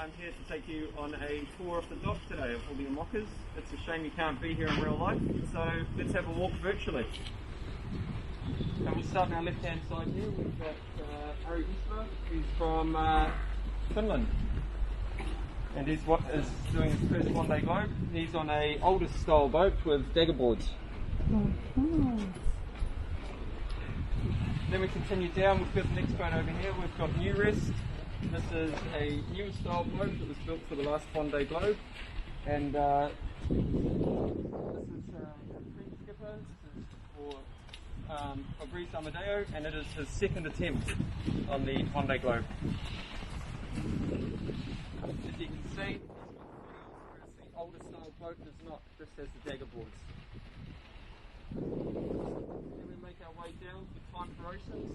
I'm here to take you on a tour of the dock today of all the IMOCAs. It's a shame you can't be here in real life, so let's have a walk virtually. And we'll start on our left hand side here. We've got Ari Isma, who's from Finland. And he's doing his first Vendée Globe. He's on a older style boat with dagger boards. Then we continue down, we've got the next boat over here, we've got New Rest. This is a new style boat that was built for the last Vendée Globe. And this is a French skipper, this is for Fabrice Amadeo, and it is his second attempt on the Vendée Globe. As you can see, the older style boat does not, just has the dagger boards. Then we make our way down to Time for Oceans.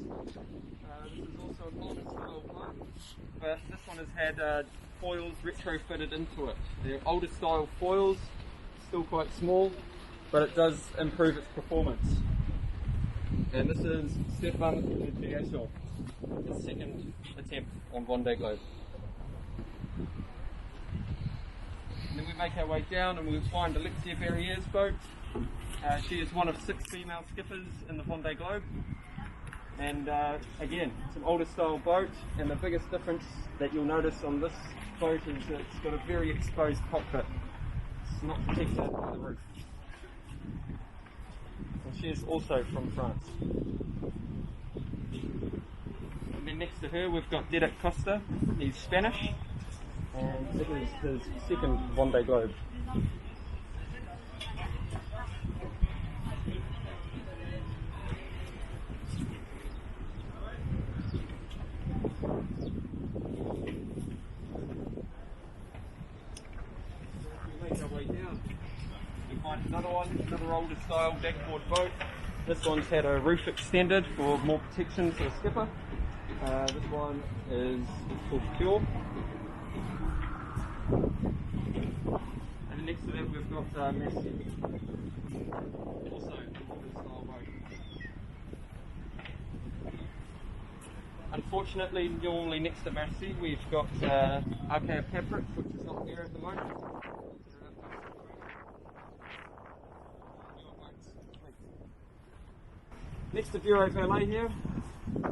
This is also an older style boat, but this one has had foils retrofitted into it. The older style foils, still quite small, but it does improve its performance. And this is Stefan Diasol, his second attempt on Vendée Globe. And then we make our way down and we'll find Alexia Berrier's boat. She is one of 6 female skippers in the Vendée Globe. And again, it's an older style boat, and the biggest difference that you'll notice on this boat is that it's got a very exposed cockpit. It's not protected by the roof. And she is also from France. And then next to her we've got Costa. He's Spanish, and it is his second Vendée Globe. Another older style deckboard boat. This one's had a roof extended for more protection for the skipper. This one is called Pure. And next to that we've got Messi. Also an older style boat. Unfortunately, normally next to Messi we've got Arcade Paprick, which is not there at the moment. Next to Bureau Valet here,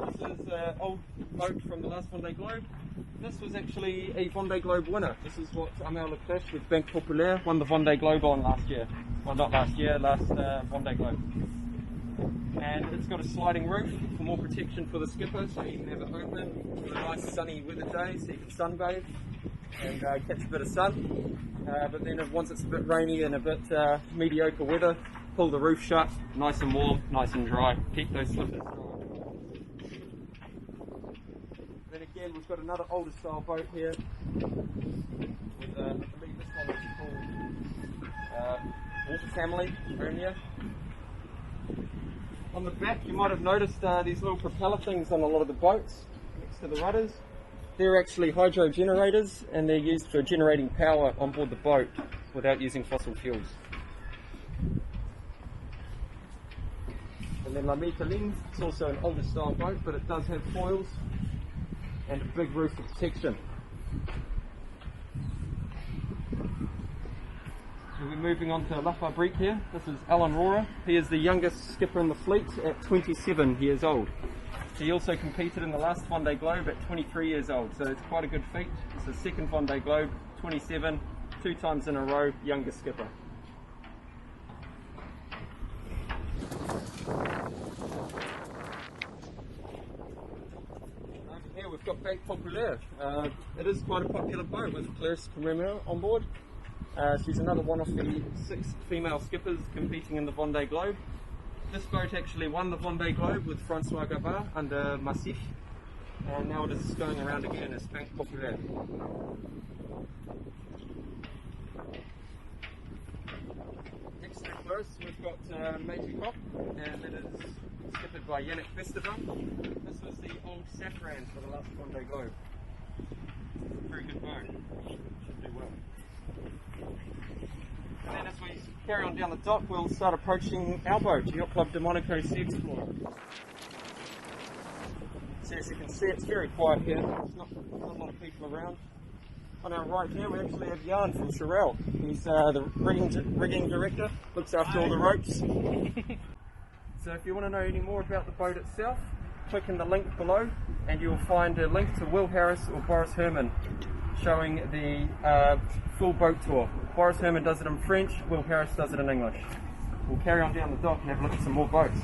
this is an old boat from the last Vendée Globe. This was actually a Vendée Globe winner. This is what Amel Leclerc with Banque Populaire won the Vendée Globe on last year. Well, not last year, last Vendée Globe. And it's got a sliding roof for more protection for the skipper, so you can have it open on a nice sunny weather day so you can sunbathe and catch a bit of sun. But then once it's a bit rainy and a bit mediocre weather, pull the roof shut, nice and warm, nice and dry. Keep those slippers dry. Then again, we've got another older style boat here. With, I believe this one is called Water Family, Romeo. On the back, you might have noticed these little propeller things on a lot of the boats next to the rudders. They're actually hydro generators, and they're used for generating power on board the boat without using fossil fuels. And then La Mitaline, it's also an older style boat, but it does have foils and a big roof of protection. We'll be moving on to La Fabrique here. This is Alan Rohrer. He is the youngest skipper in the fleet at 27 years old. He also competed in the last Vendée Globe at 23 years old, so it's quite a good feat. It's his second Vendée Globe, 27, 2 times in a row, youngest skipper. Here we've got Banque Populaire. It is quite a popular boat with Clarisse Comremel on board. She's another one of the 6 female skippers competing in the Vendée Globe. This boat actually won the Vendée Globe with Francois Gavard under Massif, and now it is going around again as Banque Populaire. Next to Clarisse we've got Major Koch, and it is skippered by Yannick Vestervan. This was the old Safran for the last Vendée Globe. Very good boat, should do well. And then as we carry on down the dock, we'll start approaching our boat, Yacht Club de Monaco Sea Explorer. So as you can see, it's very quiet here. There's not a lot of people around. On our right here, we actually have Jan from Pharrell. He's the rigging director, looks after all the ropes. So if you want to know any more about the boat itself, click in the link below and you'll find a link to Will Harris or Boris Herman showing the full boat tour. Boris Herman does it in French, Will Harris does it in English. We'll carry on down the dock and have a look at some more boats.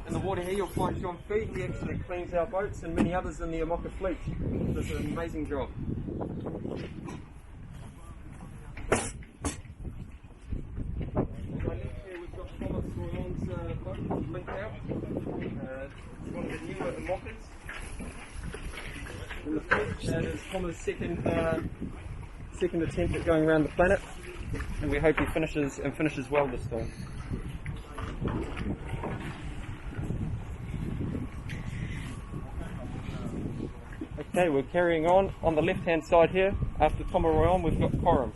In the water here you'll find John Fee. He actually cleans our boats and many others in the IMOCA fleet. Does an amazing job. Linked out. It's one of the newer IMOCAs in the fleet. That is Thomas' second attempt at going around the planet, and we hope he finishes well this time. Okay, we're carrying on. On the left-hand side here, after Thomas Rohrer, we've got Quorum,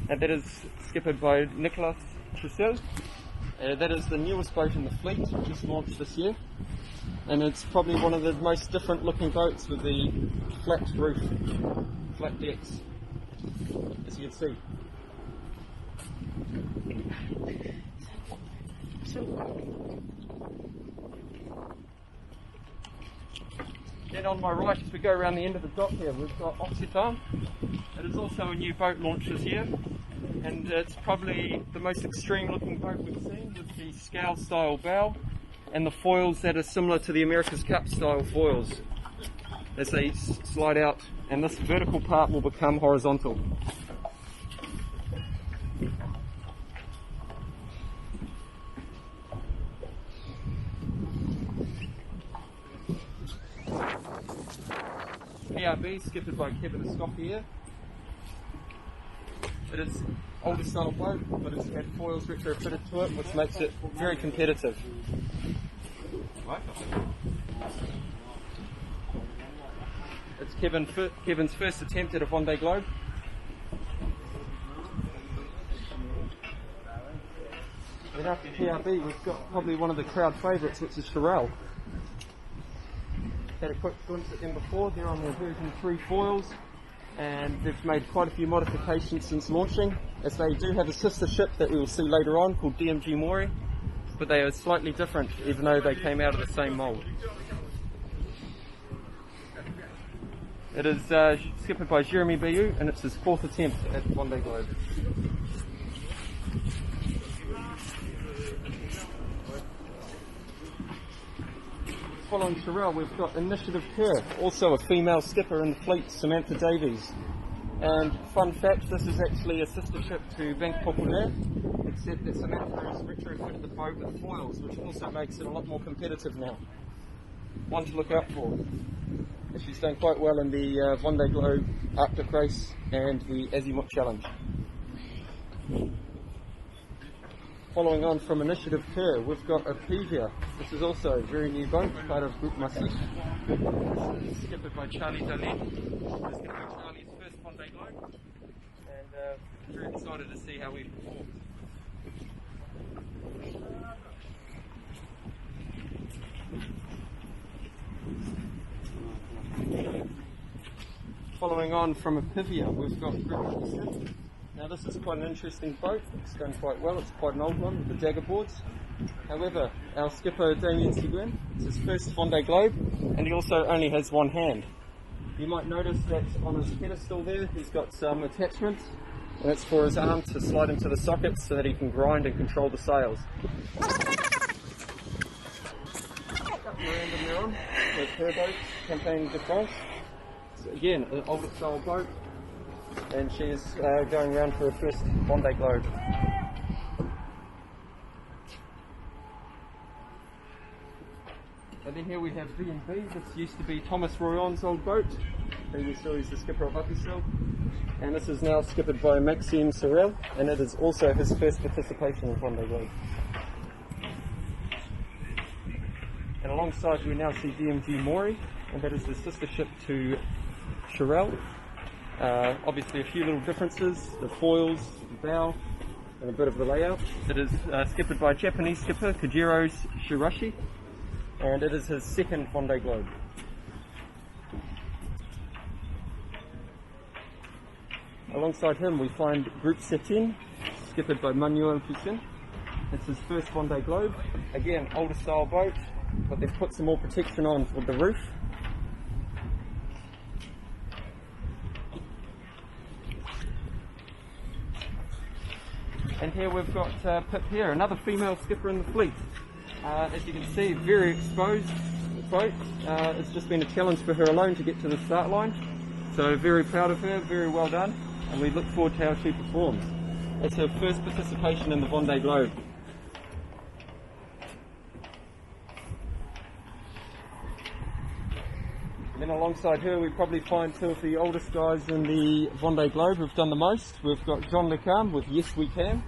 and that is skippered by Nicolas Troussel. That is the newest boat in the fleet, just launched this year, and it's probably one of the most different looking boats with the flat roof, flat decks, as you can see. Then on my right, as we go around the end of the dock here, we've got Occitan. It is also a new boat launched this year, and it's probably the most extreme looking boat we've seen, with the scow style bow and the foils that are similar to the America's Cup style foils as they slide out, and this vertical part will become horizontal. PRB, skippered by Kevin Escoffier. It is older style boat, but it's had foils retrofitted to it, which makes it very competitive. It's Kevin's first attempt at a Vendée Globe. Then after PRB, we've got probably one of the crowd favourites, which is Pharrell. Had a quick glimpse at them before. They're on their version 3 foils, and they've made quite a few modifications since launching, as they do have a sister ship that we will see later on called DMG Mori, but they are slightly different even though they came out of the same mould. It is skippered by Jeremy Bayou, and it's his 4th attempt at Vendée Globe. Following Pharrell, we've got Initiative Kerr, also a female skipper in the fleet, Samantha Davies. And fun fact, this is actually a sister ship to Banque Populaire, except that Samantha has retrofitted the boat with foils, which also makes it a lot more competitive now. One to look out for. And she's done quite well in the Vendée Globe Arctic Race and the Azimut Challenge. Following on from Initiative Kerr, we've got a Pivia. This is also a very new boat, part of Group Massif. Skippered by Charlie Delaat. This is going to be Charlie's first Vendée Globe, and very excited to see how we perform. Following on from a Pivia, we've got Group Costa. Now this is quite an interesting boat. It's done quite well. It's quite an old one with the dagger boards. However, our skipper Damien Seguin, it's his first Vendée Globe, and he also only has one hand. You might notice that on his pedestal there he's got some attachments, and it's for his arm to slide into the sockets so that he can grind and control the sails. Miranda Miron with her boat, Campagne de France. So again, an older style boat, and she is going around for her first Vendée Globe. And then here we have B&B. This used to be Thomas Royan's old boat, and we saw he's the skipper of Uppercell. And this is now skippered by Maxime Sorel, and it is also his first participation in Vendée Globe. And alongside we now see DMG Mori, and that is the sister ship to Pharrell. Obviously a few little differences, the foils, the bow, and a bit of the layout. It is skippered by Japanese skipper Kajiro Shirashi, and it is his second Vendée Globe. Alongside him we find Group 17, skippered by Manuel Fusin. It's his first Vendée Globe. Again, older style boat, but they've put some more protection on with the roof. And here we've got Pip here, another female skipper in the fleet. As you can see, very exposed boat. It's just been a challenge for her alone to get to the start line. So very proud of her, very well done, and we look forward to how she performs. It's her first participation in the Vendée Globe. And then alongside her we probably find two of the oldest guys in the Vendée Globe who've done the most. We've got John LeCam with Yes We Can,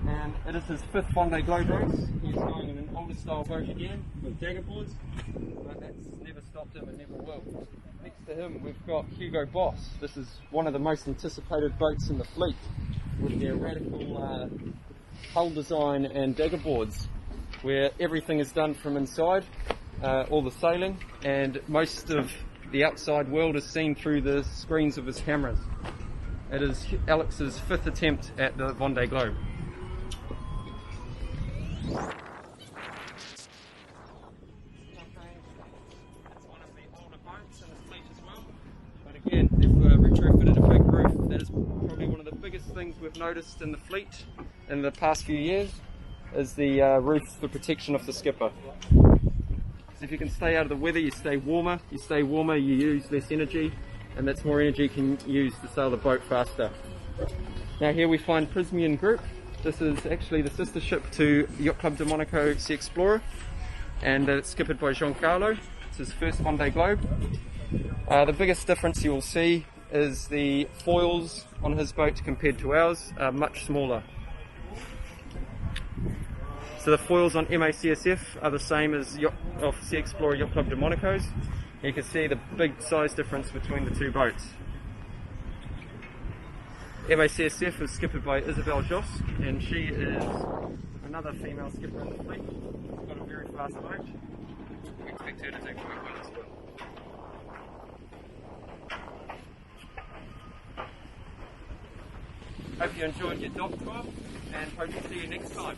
and it is his 5th Vendée Globe race. He's going in an older style boat again with dagger boards, but that's never stopped him and never will. Next to him we've got Hugo Boss. This is one of the most anticipated boats in the fleet with their radical hull design and dagger boards, where everything is done from inside. All the sailing, and most of the outside world is seen through the screens of his cameras. It is Alex's 5th attempt at the Vendée Globe. It's one of the older boats in the fleet as well, but again they've retrofitted a big roof. That is probably one of the biggest things we've noticed in the fleet in the past few years, is the roof for protection of the skipper. So if you can stay out of the weather, you stay warmer, you use less energy, and that's more energy you can use to sail the boat faster. Now here we find Prismian Group. This is actually the sister ship to Yacht Club de Monaco Sea Explorer, and it's skippered by Giancarlo. It's his first Vendée Globe. The biggest difference you will see is the foils on his boat compared to ours are much smaller. So the foils on MACSF are the same as Sea Explorer Yacht Club de Monaco's. You can see the big size difference between the two boats. MACSF is skippered by Isabelle Joss, and she is another female skipper in the fleet. She's got a very fast boat. We expect her to do quite well as well. Hope you enjoyed your dock tour, and hope to see you next time.